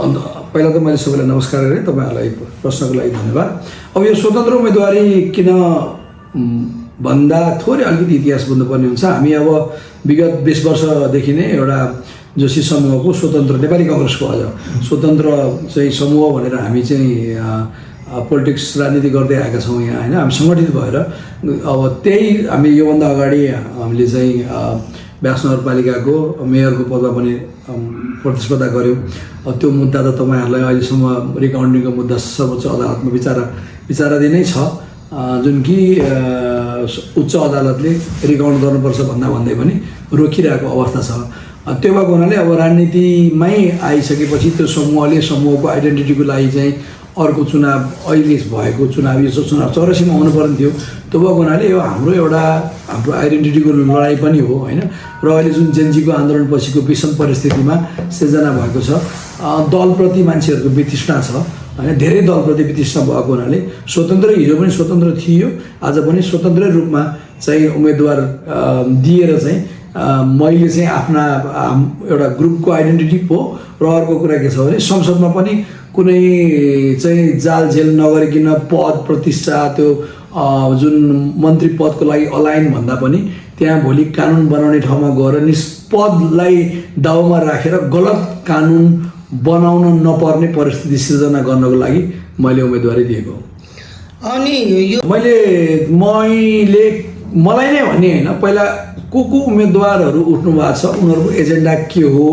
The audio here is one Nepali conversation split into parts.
अन्त पहिला त मैले सबैलाई नमस्कार गरेँ, तपाईँहरूलाई प्रश्नको लागि धन्यवाद। अब यो स्वतन्त्र उम्मेदवारी किन भन्दा थोरै अलिकति इतिहास बुझ्नुपर्ने हुन्छ। हामी अब विगत 20 वर्षदेखि नै एउटा जोशी समूहको स्वतन्त्र नेपाली काङ्ग्रेसको अझ स्वतन्त्र चाहिँ समूह भनेर हामी चाहिँ पोलिटिक्स राजनीति गर्दै आएका छौँ यहाँ होइन। हामी सङ्गठित भएर अब त्यही हामी योभन्दा अगाडि हामीले चाहिँ व्यास नगरपालिकाको मेयरको पदमा पनि प्रतिस्पर्धा गऱ्यौँ। त्यो मुद्दा त तपाईँहरूलाई अहिलेसम्म रिकाउन्टिङको मुद्दा सर्वोच्च अदालतमा विचाराधीन नै छ, जुन कि उच्च अदालतले रिकाउन्ट गर्नुपर्छ भन्दै पनि रोकिरहेको अवस्था छ। त्यो भएको हुनाले अब राजनीतिमै आइसकेपछि त्यो समूहको आइडेन्टिटीको लागि चाहिँ अर्को चुनाव, अहिले भएको चुनाव यो चुनाव 84मा हुनुपर्ने थियो। त्यो भएको हुनाले यो हाम्रो आइडेन्टिटीको लडाइँ पनि हो होइन। र अहिले जुन जेनजीको आन्दोलन पछिको विषम परिस्थितिमा सिर्जना भएको छ, दलप्रति मान्छेहरूको वितृष्णा छ होइन, धेरै दलप्रति वितृष्णा भएको हुनाले स्वतन्त्र हिजो पनि स्वतन्त्र थियो, आज पनि स्वतन्त्र रूपमा चाहिँ उम्मेदवार दिएर चाहिँ मैले चाहिँ आफ्ना एउटा ग्रुपको आइडेन्टिटी हो। र अर्को कुरा के छ भने संसदमा पनि कुनै चाहिँ जालझेल नगरिकन पद प्रतिष्ठा त्यो जुन मन्त्री पदको लागि अलाइन भन्दा पनि त्यहाँ भोलि कानुन बनाउने ठाउँमा गएर निष्पदलाई दाउमा राखेर गलत कानुन बनाउन नपर्ने परिस्थिति सिर्जना गर्नको लागि मैले उम्मेदवारी दिएको। अनि यो मलाई नै भन्ने होइन, पहिला को उम्मेदवारहरू उठ्नु भएको छ, उनीहरूको एजेन्डा के हो,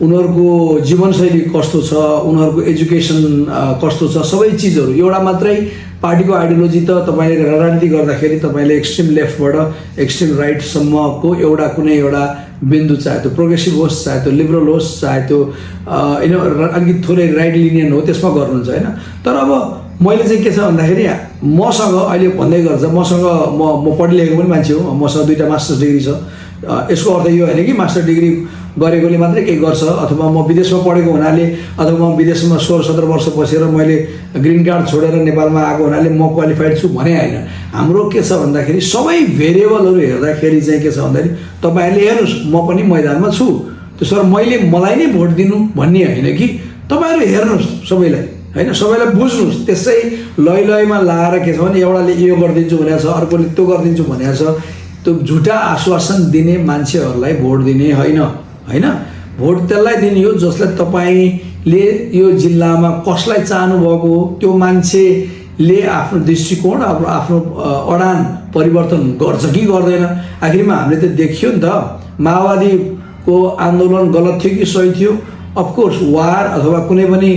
उनीहरूको जीवनशैली कस्तो छ, उनीहरूको एजुकेसन कस्तो छ, सबै चिजहरू एउटा मात्रै पार्टीको आइडियोलोजी त तपाईँले राजनीति गर्दाखेरि तपाईँले एक्सट्रिम लेफ्टबाट एक्सट्रिम राइटसम्मको एउटा कुनै एउटा बिन्दु, चाहे त्यो प्रोग्रेसिभ होस्, चाहे त्यो लिबरल होस्, चाहे त्यो अलिकति थोरै राइट लिनियन हो, त्यसमा गर्नुहुन्छ होइन। तर अब मैले चाहिँ के छ भन्दाखेरि मसँग अहिले भन्दै गर्छ, मसँग म पढिलेखेको पनि मान्छे हो, मसँग 2टा मास्टर्स डिग्री छ। यसको अर्थ यो होइन कि मास्टर डिग्री गरेकोले मात्रै केही गर्छ, अथवा म विदेशमा पढेको हुनाले अथवा म विदेशमा 16-17 वर्ष बसेर मैले ग्रिन कार्ड छोडेर नेपालमा आएको हुनाले म क्वालिफाइड छु भने होइन। हाम्रो के छ भन्दाखेरि सबै भेरिएबलहरू हेर्दाखेरि चाहिँ के छ भन्दाखेरि तपाईँहरूले हेर्नुहोस्, म पनि मैदानमा छु, त्यसो भएर मलाई नै भोट दिनु भन्ने होइन कि तपाईँहरू हेर्नुहोस् सबैलाई होइन, सबैलाई बुझ्नुहोस्। त्यसै लयमा लाएर के छ भने एउटाले यो गरिदिन्छु भनेको छ, अर्कोले त्यो गरिदिन्छु भनेको छ, त्यो झुटा आश्वासन दिने मान्छेहरूलाई भोट दिने होइन। भोट त्यसलाई दिने हो जसलाई तपाईँले यो जिल्लामा कसलाई चाहनुभएको हो, त्यो मान्छेले आफ्नो दृष्टिकोण आफ्नो अडान परिवर्तन गर्छ कि गर्दैन। आखिरमा हामीले त देखियो नि त, माओवादीको आन्दोलन गलत थियो कि सही थियो। अफकोर्स वार अथवा कुनै पनि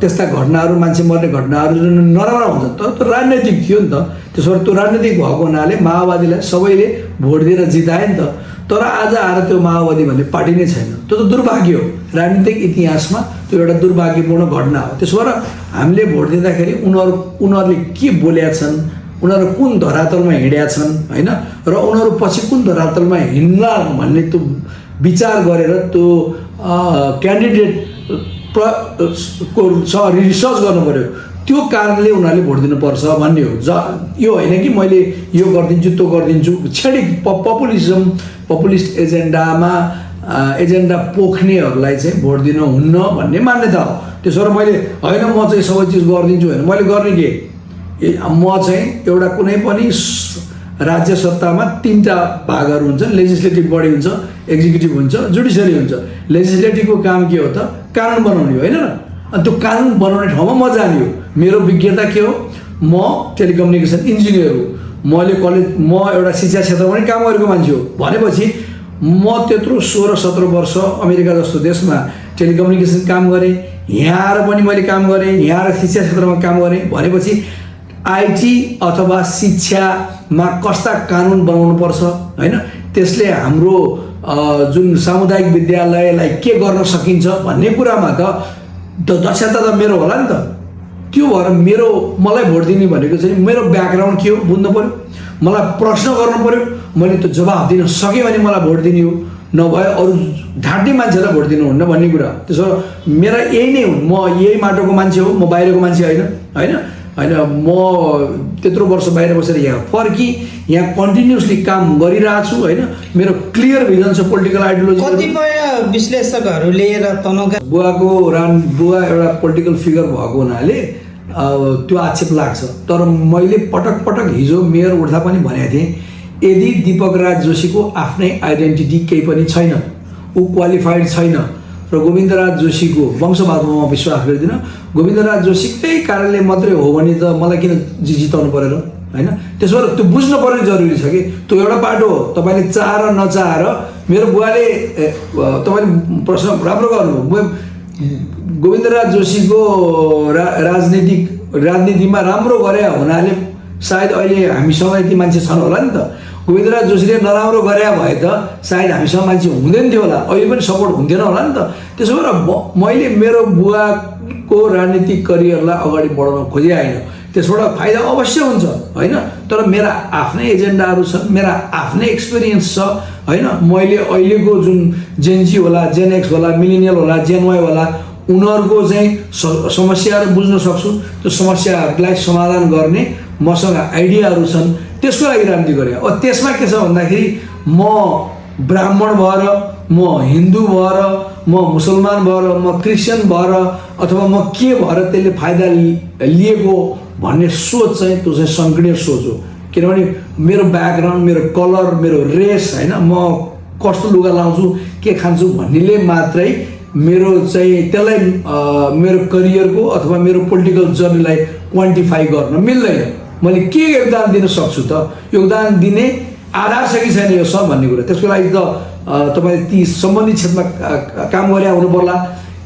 त्यस्ता घटनाहरू, मान्छे मर्ने घटनाहरू नराम्रा हुन्छ, तर त्यो राजनैतिक थियो नि त। त्यसो भएर त्यो राजनैतिक भएको हुनाले माओवादीलाई सबैले भोट दिएर जिताए नि त। तर आज आएर त्यो माओवादी भन्ने पार्टी नै छैन। त्यो त दुर्भाग्य हो, राजनीतिक इतिहासमा त्यो एउटा दुर्भाग्यपूर्ण घटना हो। त्यसो भएर हामीले भोट दिँदाखेरि उनीहरूले के बोलेका छन्, उनीहरू कुन धरातलमा हिँडेका छन् होइन, र उनीहरू पछि कुन धरातलमा हिँड्ला भन्ने त्यो विचार गरेर त्यो क्यान्डिडेट को रिसर्च गर्नु पऱ्यो। त्यो कारणले उनीहरूले भोट दिनुपर्छ भन्ने हो। यो होइन कि मैले यो गरिदिन्छु त्यो गरिदिन्छु, क्षणिक पपुलिस्ट एजेन्डा पोख्नेहरूलाई चाहिँ भोट दिनु हुन्न भन्ने मान्यता हो। त्यसो भएर मैले होइन म चाहिँ सबै चिज गरिदिन्छु होइन, मैले गर्ने के, म चाहिँ एउटा कुनै पनि राज्य सत्तामा 3टा भागहरू हुन्छन्, लेजिस्लेटिभ बडी हुन्छ, एक्जिक्युटिभ हुन्छ, जुडिसियरी हुन्छ। लेजिस्लेटिभको काम के हो त, कानुन बनाउने हो होइन र। अनि त्यो कानुन बनाउने ठाउँमा म जाने हो। मेरो विज्ञता के हो, म टेलिकम्युनिकेसन इन्जिनियर हो, म एउटा शिक्षा क्षेत्रमा पनि काम गरेको मान्छे हो भनेपछि म त्यत्रो 16-17 वर्ष अमेरिका जस्तो देशमा टेलिकम्युनिकेसन काम गरेँ, यहाँ आएर पनि मैले काम गरेँ, यहाँ आएर शिक्षा क्षेत्रमा काम गरेँ भनेपछि आइटी अथवा शिक्षामा कस्ता कानुन बनाउनुपर्छ होइन, त्यसले हाम्रो जुन सामुदायिक विद्यालयलाई के गर्न सकिन्छ भन्ने कुरामा त दक्षता त मेरो होला नि त। त्यो भएर मलाई भोट दिने भनेको चाहिँ मेरो ब्याकग्राउन्ड के हो बुझ्नु पऱ्यो, मलाई प्रश्न गर्नु पऱ्यो, मैले त्यो जवाफ दिन सकेँ भने मलाई भोट दिने हो, नभए अरू ढाँट्ने मान्छेलाई भोट दिनुहुन्न भन्ने कुरा। त्यसो मेरा यही नै हुन्, म यही माटोको मान्छे हो, म बाहिरको मान्छे होइन। होइन म त्यत्रो वर्ष बाहिर बसेर यहाँ फर्की यहाँ कन्टिन्युसली काम गरिरहेको छु होइन मेरो क्लियर भिजन छ पोलिटिकल आइडियोलोजी कतिपय विश्लेषकहरूले र तनहुका बुवा एउटा पोलिटिकल फिगर भएको हुनाले त्यो आक्षेप लाग्छ तर मैले पटक पटक हिजो मेयर उठ्दा पनि भनेको थिएँ यदि दीपक राज जोशीको आफ्नै आइडेन्टिटी केही पनि छैन ऊ क्वालिफाइड छैन र गोविन्दराज जोशीको वंशवादमा म विश्वास गर्दिनँ गोविन्दराज जोशीकै कारणले मात्रै हो भने त मलाई किन जिताउनु परेर होइन त्यसो भएर त्यो बुझ्नु पर्ने जरुरी छ कि त्यो एउटा बाटो हो तपाईँले चाहेर नचाहेर मेरो बुवाले तपाईँले प्रश्न राम्रो गर्नुभयो गोविन्दराज जोशीको राजनीतिमा राम्रो गरे हुनाले सायद अहिले हामीसँग यति मान्छे छन् होला नि त गोविन्दराज जोशीले नराम्रो गरे भए त सायद हामीसँग मान्छे हुँदैन थियो होला अहिले पनि सपोर्ट हुन्थेन होला नि त त्यसो भएर मैले मेरो बुवाको राजनीतिक करियरलाई अगाडि बढाउन खोजे होइन त्यसबाट फाइदा अवश्य हुन्छ होइन तर मेरा आफ्नै एजेन्डाहरू छन् मेरा आफ्नै एक्सपिरियन्स छ होइन मैले अहिलेको जुन जेनजी होला जेनएक्स होला मिलेनियल होला जेनवाई होला उनीहरूको चाहिँ समस्याहरू बुझ्न सक्छु त्यो समस्याहरूलाई समाधान गर्ने मसँग आइडियाहरू छन् त्यसको लागि राजनीति गरेँ अब त्यसमा के छ भन्दाखेरि म ब्राह्मण भएर म हिन्दू भएर म मुसलमान भएर म क्रिस्चियन भएर अथवा म के भएर त्यसले फाइदा लिएको भन्ने सोच चाहिँ त्यो चाहिँ सङ्कीर्ण सोच हो किनभने मेरो ब्याकग्राउन्ड मेरो कलर मेरो रेस होइन म कस्तो लुगा लाउँछु के खान्छु भन्नेले मात्रै मेरो चाहिँ त्यसलाई मेरो करियरको अथवा मेरो पोलिटिकल जर्नीलाई क्वान्टिफाई गर्न मिल्दैन मैले के योगदान दिन सक्छु त योगदान दिने आधार छ कि छैन यो सब भन्ने कुरा त्यसको लागि त तपाईँले ती सम्बन्धित क्षेत्रमा काम गरे हुनु पर्ला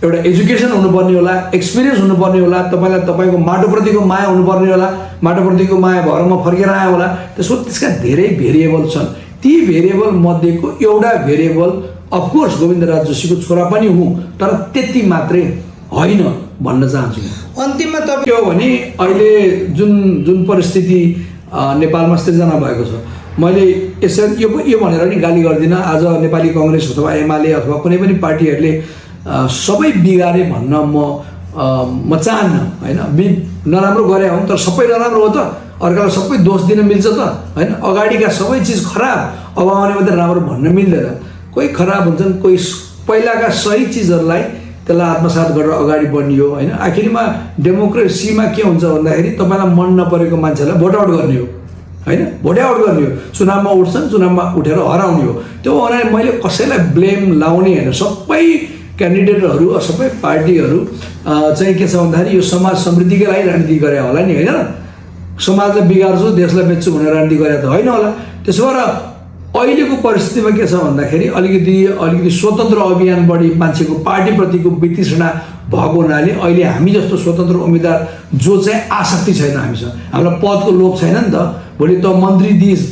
एउटा एजुकेसन हुनुपर्ने होला एक्सपिरियन्स हुनुपर्ने होला तपाईँलाई तपाईँको माटोप्रतिको माया हुनुपर्ने होला माटोप्रतिको माया भएर म फर्केर आएँ होला त्यसका धेरै भेरिएबल छन् ती भेरिएबल मध्येको एउटा भेरिएबल अफकोर्स गोविन्दराज जोशीको छोरा पनि हुँ तर त्यति मात्रै होइन भन्न चाहन्छु अन्तिममा तपाईँ के हो भने अहिले जुन परिस्थिति नेपालमा सृजना भएको छ मैले यसरी यो भनेर नि गाली गर्दिनँ आज नेपाली कङ्ग्रेस अथवा एमाले अथवा कुनै पनि पार्टीहरूले सबै बिगारे भन्न म चाहन्न होइन नराम्रो गरे हुन् तर सबै नराम्रो हो त अर्कालाई सबै दोष दिन मिल्छ त होइन अगाडिका सबै चिज खराब अब आउने मात्रै राम्रो भन्न मिल्दैन कोही खराब हुन्छन् कोही पहिलाका सही चिजहरूलाई त्यसलाई आत्मसात गरेर अगाडि बढ्ने होइन आखिरमा डेमोक्रेसीमा के हुन्छ भन्दाखेरि तपाईँलाई मन नपरेको मान्छेलाई भोट आउट गर्ने हो होइन भोट आउट गर्ने हो चुनावमा उठ्छन् चुनावमा उठेर हराउने हो त्यो भनेर मैले कसैलाई ब्लेम लाउने होइन सबै क्यान्डिडेटहरू सबै पार्टीहरू चाहिँ के छ भन्दाखेरि यो समाज समृद्धिकै लागि राजनीति गरे होला नि होइन समाजलाई बिगार्छु देशलाई बेच्छु भनेर राजनीति गरे त होइन होला त्यसो भएर अहिलेको परिस्थितिमा के छ भन्दाखेरि अलिकति स्वतन्त्र अभियान बढी मान्छेको पार्टीप्रतिको वितृष्णा भएको हुनाले अहिले हामी जस्तो स्वतन्त्र उम्मेदवार जो चाहिँ आसक्ति छैन हामीसँग हामीलाई पदको लोभ छैन नि त भोलि त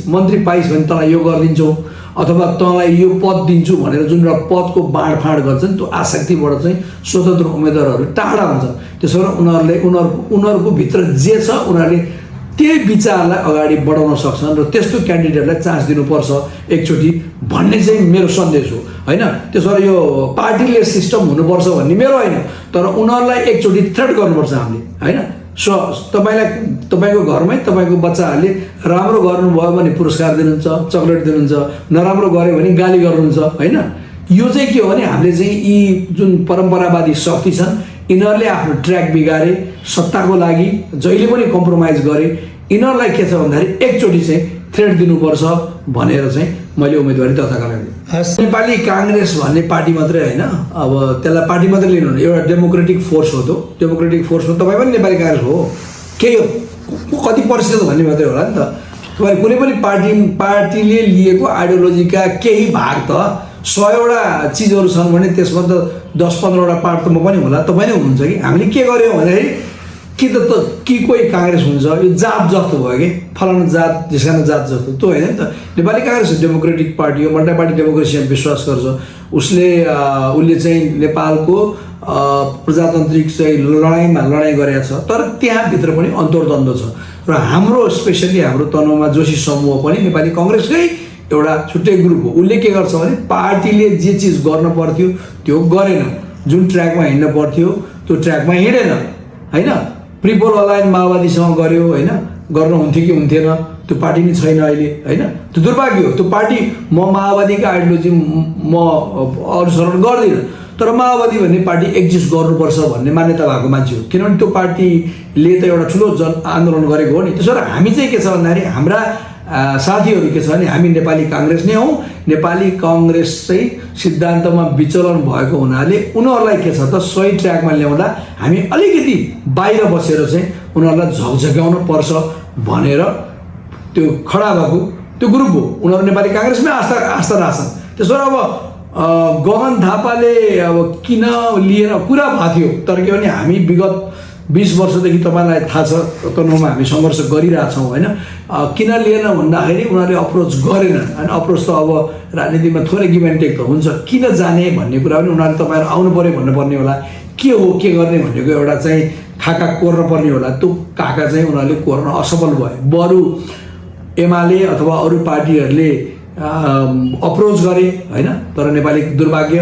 मन्त्री पाइस् भने तँलाई यो गरिदिन्छौ अथवा तँलाई यो पद दिन्छु भनेर जुन एउटा पदको बाँडफाँड गर्छन् त्यो आसक्तिबाट चाहिँ स्वतन्त्र उम्मेदवारहरू टाढा हुन्छन् त्यसो भएर उनीहरूको भित्र जे छ उनीहरूले त्यही विचारलाई अगाडि बढाउन सक्छन् र त्यस्तो क्यान्डिडेटलाई चान्स दिनुपर्छ एकचोटि भन्ने चाहिँ मेरो सन्देश हो होइन त्यसो भएर यो पार्टीले सिस्टम हुनुपर्छ भन्ने मेरो होइन तर उनीहरूलाई एकचोटि थ्रेट गर्नुपर्छ हामीले होइन तपाईँको घरमै तपाईँको बच्चाहरूले राम्रो गर्नुभयो भने पुरस्कार दिनुहुन्छ चक्लेट दिनुहुन्छ नराम्रो गऱ्यो भने गाली गर्नुहुन्छ होइन यो चाहिँ के हो भने हामीले चाहिँ यी जुन परम्परावादी शक्ति छन् यिनीहरूले आफ्नो ट्र्याक बिगारे सत्ताको लागि जहिले पनि कम्प्रोमाइज गरे यिनीहरूलाई के छ भन्दाखेरि एकचोटि चाहिँ थ्रेट दिनुपर्छ भनेर चाहिँ मैले उम्मेदवारी दर्ता गरेँ नेपाली काङ्ग्रेस भन्ने पार्टी मात्रै होइन अब त्यसलाई पार्टी मात्रै लिनु एउटा डेमोक्रेटिक फोर्स हो त्यो डेमोक्रेटिक फोर्समा तपाईँ पनि नेपाली काङ्ग्रेस हो केही हो कति प्रतिशत भन्ने मात्रै होला नि त तपाईँ कुनै पनि पार्टीले लिएको आइडियोलोजीका केही भाग त 100वटा चिजहरू छन् भने त्यसमा त 10-15वटा पार्ट त म पनि होला तपाईँ नै हुनुहुन्छ कि हामीले के गर्यौँ भन्दाखेरि कि कोही काङ्ग्रेस हुन्छ यो जात जस्तो भयो कि फलाना जात ढिस्काना जात जस्तो त्यो होइन नि त नेपाली काङ्ग्रेस डेमोक्रेटिक पार्टी हो मल्टी पार्टी डेमोक्रेसीमा विश्वास गर्छ उसले चाहिँ नेपालको प्रजातान्त्रिक चाहिँ लडाइँ गरेको छ तर त्यहाँभित्र पनि अन्तर्द्वन्द छ र हाम्रो स्पेसली हाम्रो तनहुमा जोशी समूह पनि नेपाली कङ्ग्रेसकै एउटा छुट्टै ग्रुप हो उसले के गर्छ भने पार्टीले जे चिज गर्न पर्थ्यो त्यो गरेन जुन ट्र्याकमा हिँड्न पर्थ्यो त्यो ट्र्याकमा हिँडेन होइन प्रिपोल अलायन्स माओवादीसँग गर्यो होइन, गर्नुहुन्थ्यो कि हुन्थेन, त्यो पार्टी नै छैन अहिले होइन। त्यो दुर्भाग्य हो। त्यो पार्टी म माओवादीको आइडियोलोजी म अनुसरण गर्दिनँ, तर माओवादी भन्ने पार्टी एक्जिस्ट गर्नुपर्छ भन्ने मान्यता भएको मान्छे हो, किनभने त्यो पार्टीले त एउटा ठुलो जन आन्दोलन गरेको हो नि। त्यसो भएर हामी चाहिँ के छ भन्दाखेरि हाम्रा साथीहरू के छ भने हामी नेपाली काङ्ग्रेस नै हौँ। नेपाली काङ्ग्रेस चाहिँ सिद्धान्तमा विचलन भएको हुनाले उनीहरूलाई के छ त सही ट्र्याकमा ल्याउँदा हामी अलिकति बाहिर बसेर चाहिँ उनीहरूलाई झकझक्याउनु पर्छ भनेर त्यो खडा भएको त्यो ग्रुप हो। उनीहरू नेपाली काङ्ग्रेसमै आस्था राख्छन्। त्यसो भएर अब गगन थापाले अब किन लिएर कुरा भएको थियो, तर के भने हामी विगत 20 वर्षदेखि तपाईँलाई थाहा छ तनहुँमा हामी सङ्घर्ष गरिरहेछौँ होइन। किन लिएन भन्दाखेरि उनीहरूले अप्रोच गरेनन् होइन। अप्रोच त अब राजनीतिमा थोरै गिभ एन्ड टेक त हुन्छ, किन जाने भन्ने कुरा पनि उनीहरूले तपाईँहरू आउनु पऱ्यो भन्नुपर्ने होला, के हो के गर्ने भनेको एउटा चाहिँ खाका कोर्न पर्ने होला। त्यो काका चाहिँ उनीहरूले कोर्न असफल भए। बरु एमाले अथवा अरू पार्टीहरूले अप्रोच गरे होइन, तर नेपाली दुर्भाग्य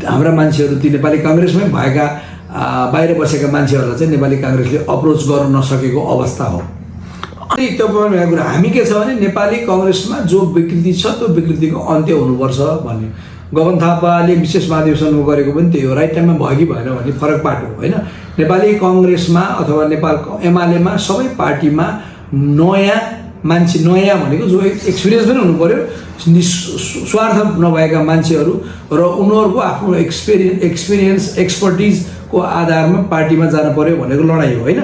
हाम्रा मान्छेहरू ती नेपाली काङ्ग्रेसमै भएका बाहिर बसेका मान्छेहरूलाई चाहिँ नेपाली काङ्ग्रेसले अप्रोच गर्न नसकेको अवस्था हो। अनि त्यो भएको कुरा हामी के छ भने नेपाली काङ्ग्रेसमा जो विकृति छ त्यो विकृतिको अन्त्य हुनुपर्छ भन्ने। गगन थापाले विशेष महाधिवेशनमा गरेको पनि त्यही हो, राइट टाइममा भयो कि भएन भन्ने फरक पार्ट हो होइन। नेपाली काङ्ग्रेसमा अथवा नेपाल एमालेमा सबै पार्टीमा नयाँ मान्छे, नयाँ भनेको जो एक्सपिरियन्स पनि हुनु पऱ्यो, स्वार्थ नभएका मान्छेहरू र उनीहरूको आफ्नो एक्सपिरियन्स एक्सपर्टिजको आधारमा पार्टीमा जानु पऱ्यो भनेको लडाइँ हो होइन।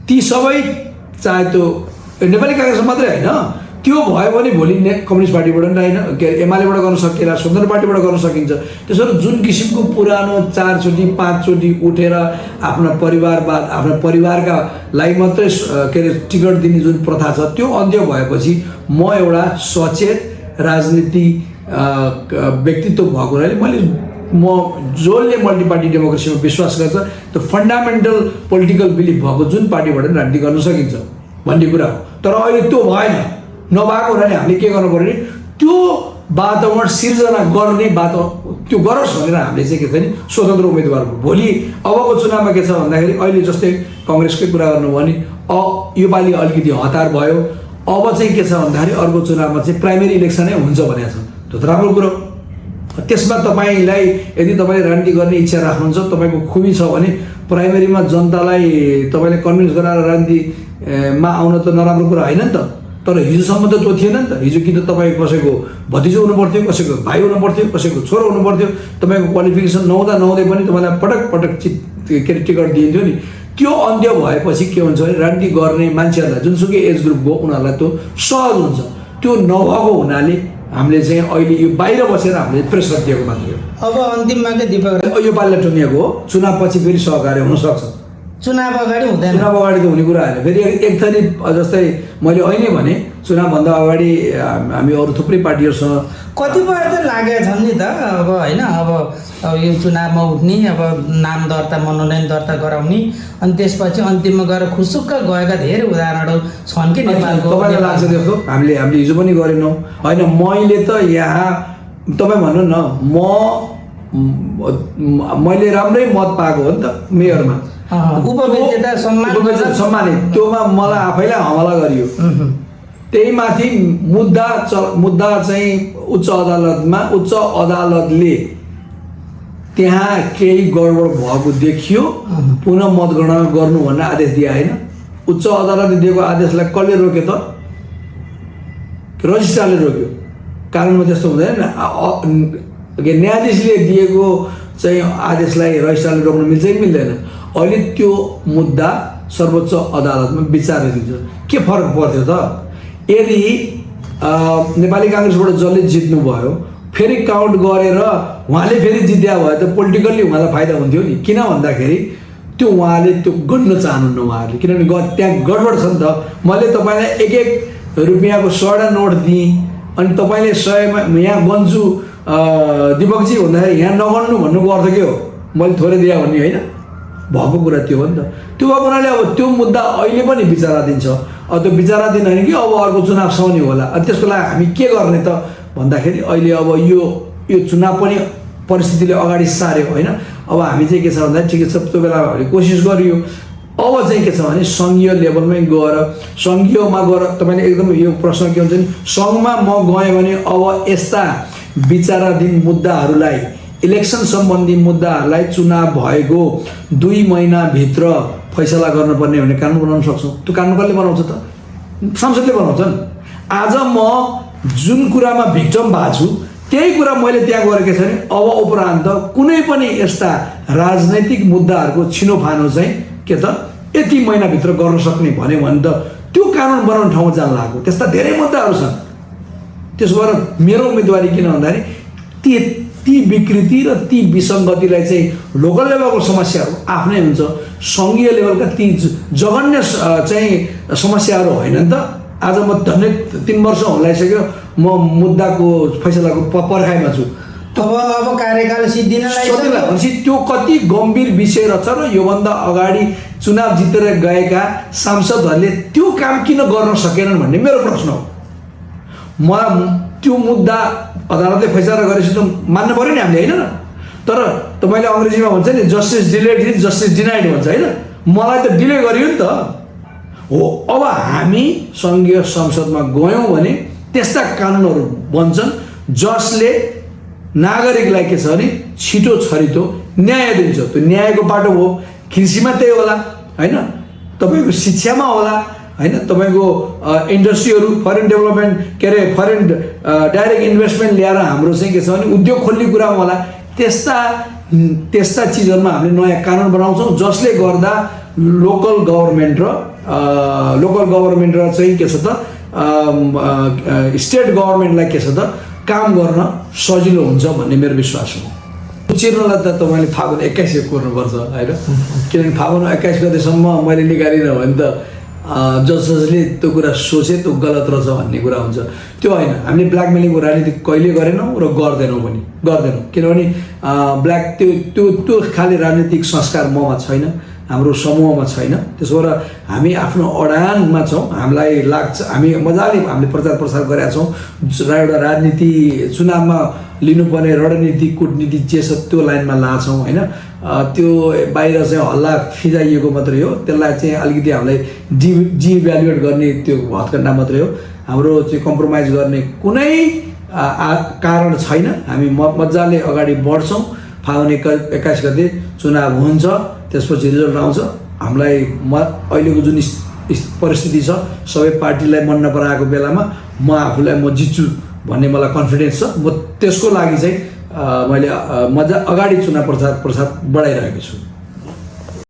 ती सबै चाहे त्यो नेपाली काङ्ग्रेस मात्रै होइन, त्यो भयो भने भोलि कम्युनिस्ट पार्टीबाट पनि होइन, के अरे एमालेबाट गर्न सकिएला, स्वतन्त्र पार्टीबाट गर्न सकिन्छ। त्यसो जुन किसिमको पुरानो 4 चोटि 5 चोटि उठेर आफ्ना परिवारवाद आफ्ना परिवारका लागि मात्रै के अरे टिकट दिने जुन प्रथा छ त्यो अन्त्य भएपछि म एउटा सचेत राजनीति व्यक्तित्व भएको हुनाले म जसले मल्टी पार्टी डेमोक्रेसीमा विश्वास गर्छ त्यो फन्डामेन्टल पोलिटिकल बिलिफ भएको जुन पार्टीबाट राजनीति गर्न सकिन्छ भन्ने कुरा हो। तर अहिले त्यो भएन, नभएको हुनाले हामीले के गर्नु पर्यो भने त्यो वातावरण सिर्जना गर्ने त्यो गरोस् भनेर हामीले चाहिँ के छ भने स्वतन्त्र उम्मेदवार भोलि अबको चुनावमा के छ भन्दाखेरि अहिले जस्तै काङ्ग्रेसकै कुरा गर्नु भने योपालि अलिकति हतार भयो। अब चाहिँ के छ भन्दाखेरि अर्को चुनावमा चाहिँ प्राइमेरी इलेक्सनै हुन्छ भनेको छ। त्यो त राम्रो कुरो। त्यसमा तपाईँलाई यदि तपाईँले राजनीति गर्ने इच्छा राख्नुहुन्छ, तपाईँको खुबी छ भने प्राइमेरीमा जनतालाई तपाईँले कन्भिन्स गराएर राजनीतिमा आउन त नराम्रो कुरा होइन नि त। तर हिजोसम्म त त्यो थिएन नि त। हिजो कि त तपाईँ कसैको भतिजो हुनु पर्थ्यो, कसैको भाइ हुनु पर्थ्यो, कसैको छोरो हुनु पर्थ्यो, तपाईँको क्वालिफिकेसन नहुँदै पनि तपाईँलाई पटक के अरे टिकट दिइन्थ्यो नि। त्यो अन्त्य भएपछि के हुन्छ भने राजनीति गर्ने मान्छेहरूलाई जुनसुकै एज ग्रुपको उनीहरूलाई त्यो सहज हुन्छ। त्यो नभएको हुनाले हामीले चाहिँ अहिले यो बाहिर बसेर हामीले प्रेसर दिएको मात्रै हो। अब अन्तिममा के दिपक यो पालिले टुङ्गिएको हो, चुनावपछि फेरि सहकार्य हुनसक्छ। चुनाव अगाडि हुँदैन, चुनाव अगाडि त हुने कुरा होइन। फेरि एक थरी जस्तै मैले अहिले भने चुनावभन्दा अगाडि हामी अरू थुप्रै पार्टीहरूसँग कतिपय त लागेका छन् नि त अब होइन। अब यो चुनावमा उठ्ने, अब नाम दर्ता मनोनयन दर्ता गराउने, अनि त्यसपछि अन्तिममा गएर खुसुक्क गएका धेरै उदाहरणहरू छन् कि नेपालको। तपाईँलाई लाग्छ त्यस्तो? हामीले हिजो पनि गरेनौँ होइन। मैले त यहाँ तपाईँ भन्नु न, मैले राम्रै मत पाएको हो नि त मेयरमा, उपविजेता सम्मानित। त्योमा मलाई आफैलाई हमला गरियो। त्यही माथि मुद्दा चाहिँ उच्च अदालतले त्यहाँ केही गडबड भएको देखियो, पुनः मतगणना गर्नु भन्ने आदेश दिए होइन। उच्च अदालतले दिएको आदेशलाई कसले रोक्यो त? रजिस्ट्रारले रोक्यो। कानुनमा त्यस्तो हुँदैन। न्यायाधीशले दिएको चाहिँ आदेशलाई रजिस्ट्रारले रोक्न मिल्छ कि मिल्दैन? अहिले त्यो मुद्दा सर्वोच्च अदालतमा विचाराधीन छ। के फरक पर्थ्यो त? यदि नेपाली काङ्ग्रेसबाट जसले जित्नुभयो फेरि काउन्ट गरेर उहाँले फेरि जित्या भयो त पोलिटिकल्ली उहाँलाई फाइदा हुन्थ्यो नि। किन भन्दाखेरि त्यो उहाँले त्यो गर्न चाहनुहुन्न उहाँहरूले, किनभने त्यहाँ गडबड छ नि त। मैले तपाईँलाई 1-1 रुपियाँको 100 नोट दिएँ, अनि तपाईँले 100मा यहाँ गन्छु दिपकजी भन्दाखेरि यहाँ नगन्नु भन्नुको अर्थ के हो? मैले थोरै दिएँ भन्ने होइन, भएको कुरा त्यो हो नि त। त्यो भएको हुनाले अब त्यो मुद्दा अहिले पनि विचाराधीन छ। अब त्यो विचाराधीन होइन कि अब अर्को चुनावसम्म नि होला। अनि त्यसको लागि हामी के गर्ने त भन्दाखेरि अहिले अब यो चुनाव पनि परिस्थितिले अगाडि सार्यो होइन। अब हामी चाहिँ के छ भन्दा ठिकै छ, त्यो बेला हामीले कोसिस गरियो अब चाहिँ के छ भने सङ्घीय लेभलमै गएर सङ्घीयमा गएर तपाईँले एकदम यो प्रश्न के हुन्छ नि सङ्घमा म गएँ भने अब यस्ता विचाराधीन मुद्दाहरूलाई इलेक्सन सम्बन्धी मुद्दाहरूलाई चुनाव भएको 2 महिनाभित्र फैसला गर्नुपर्ने भने कानुन बनाउन सक्छौँ। त्यो कानुन कसले बनाउँछ त? संसदले बनाउँछन्। आज म जुन कुरामा भिक्टम भएको छु त्यही कुरा मैले त्यहाँ गरेको छ भने अब उपरान्त कुनै पनि यस्ता राजनैतिक मुद्दाहरूको छिनोफानो चाहिँ के त यति महिनाभित्र गर्न सक्ने भन्यो भने त त्यो कानुन बनाउने ठाउँमा जान लाग्यो। त्यस्ता धेरै मुद्दाहरू छन्। त्यसो भएर मेरो उम्मेदवारी किन भन्दाखेरि ती विकृति र ती विसङ्गतिलाई चाहिँ लोकल लेभलको समस्याहरू आफ्नै हुन्छ, सङ्घीय लेभलका ती जघन्य चाहिँ समस्याहरू होइन नि त। आज म झन्डै 3 वर्ष हुलाइसक्यो म मुद्दाको फैसलाको पर्खाइमा छु। अब कार्यकाल सिद्धिन भनेपछि त्यो कति गम्भीर विषय रहेछ र योभन्दा अगाडि चुनाव जितेर गएका सांसदहरूले त्यो काम किन गर्न सकेनन् भन्ने मेरो प्रश्न हो। म त्यो मुद्दा अदालतले फैसला गरेपछि त मान्नु पऱ्यो नि हामीले, होइन? तर तपाईँले अङ्ग्रेजीमा भन्छ नि justice delayed is justice denied भन्छ, होइन? मलाई त डिले गरियो नि त हो। अब हामी सङ्घीय संसदमा गयौँ भने त्यस्ता कानुनहरू बन्छन् जसले नागरिकलाई के छ भने छिटो छरितो न्याय दिन्छ। त्यो न्यायको बाटो हो, कृषिमा त्यही होला, होइन? तपाईँको शिक्षामा होला, होइन? तपाईँको इन्डस्ट्रीहरू फरेन डेभलपमेन्ट के अरे फरेन डाइरेक्ट इन्भेस्टमेन्ट ल्याएर हाम्रो चाहिँ के छ भने उद्योग खोल्ने कुरामा होला। त्यस्ता चिजहरूमा हामीले नयाँ कानुन बनाउँछौँ जसले गर्दा लोकल गभर्मेन्ट र चाहिँ के छ त स्टेट गभर्मेन्टलाई के छ त काम गर्न सजिलो हुन्छ भन्ने मेरो विश्वास हो। चिर्नलाई त तपाईँले फागुन 21 कोर्नुपर्छ, होइन? किनभने फागुन 21 गतेसम्म मैले निकालिनँ भने त जसले त्यो कुरा सोचे त्यो गलत रहेछ भन्ने कुरा हुन्छ। त्यो होइन, हामीले ब्ल्याकमेलिङको राजनीति कहिले गरेनौँ र गर्दैनौँ पनि, गर्दैनौँ। किनभने त्यो खाले राजनीतिक संस्कार ममा छैन, हाम्रो समूहमा छैन। त्यसो भएर हामी आफ्नो अडानमा छौँ। हामीलाई लाग्छ हामी मजाले हामीले प्रचार प्रसार गरेका छौँ र एउटा राजनीति चुनावमा लिनुपर्ने रणनीति कुटनीति जे छ त्यो लाइनमा लाछौँ, होइन? त्यो बाहिर चाहिँ हल्ला फिजाइएको मात्रै हो। त्यसलाई चाहिँ अलिकति हामीलाई डिभ्यालुएट गर्ने त्यो हत्कण्डा मात्रै हो। हाम्रो चाहिँ कम्प्रोमाइज गर्ने कुनै कारण छैन। हामी मजाले अगाडि बढ्छौँ। फागुन 21 गते चुनाव हुन्छ, त्यसपछि रिजल्ट आउँछ। हामीलाई अहिलेको जुन परिस्थिति छ सबै पार्टीलाई मन नपराएको बेलामा म आफूलाई म जित्छु भन्ने मलाई कन्फिडेन्स छ। म त्यसको लागि चाहिँ मैले अगाडि चुनाव प्रचार बढाइरहेको छु।